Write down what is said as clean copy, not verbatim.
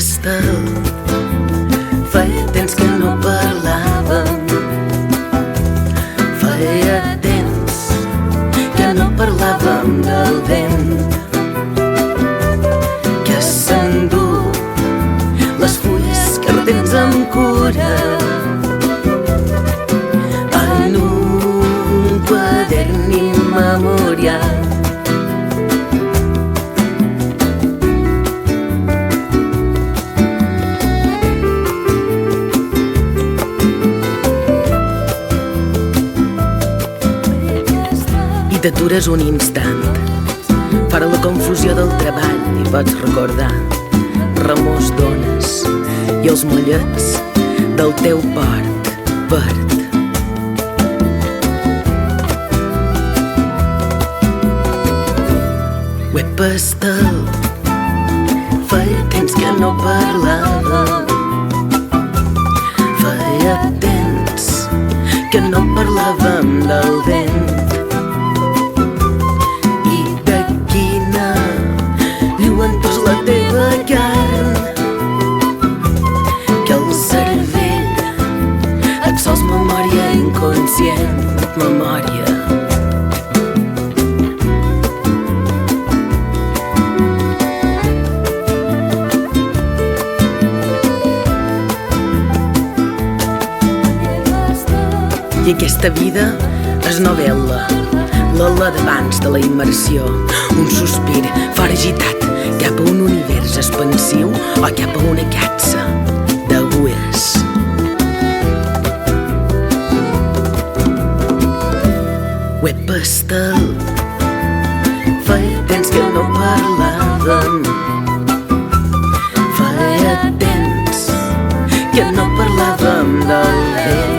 pastel. Feia temps que no parlàvem, feia temps que no parlàvem del vent que s'endú les fulles que retens amb cura en un quadern immemorial. T'atures un instant, fora la confusió del treball, i pots recordar remors d'ones i els mollets del teu port verd. Ué, pastel, feia temps que no parlàvem, feia temps que no parlàvem del vent la teva carn, que el cervell absols memòria inconscient, memòria. I aquesta vida és novel·la, l'ala d'abans de la immersió, un sospir foragitat cap a un univers expansiu o cap a una capsa d'agües. Ué, pastel, feia temps que no parlàvem, feia temps que no parlàvem del vent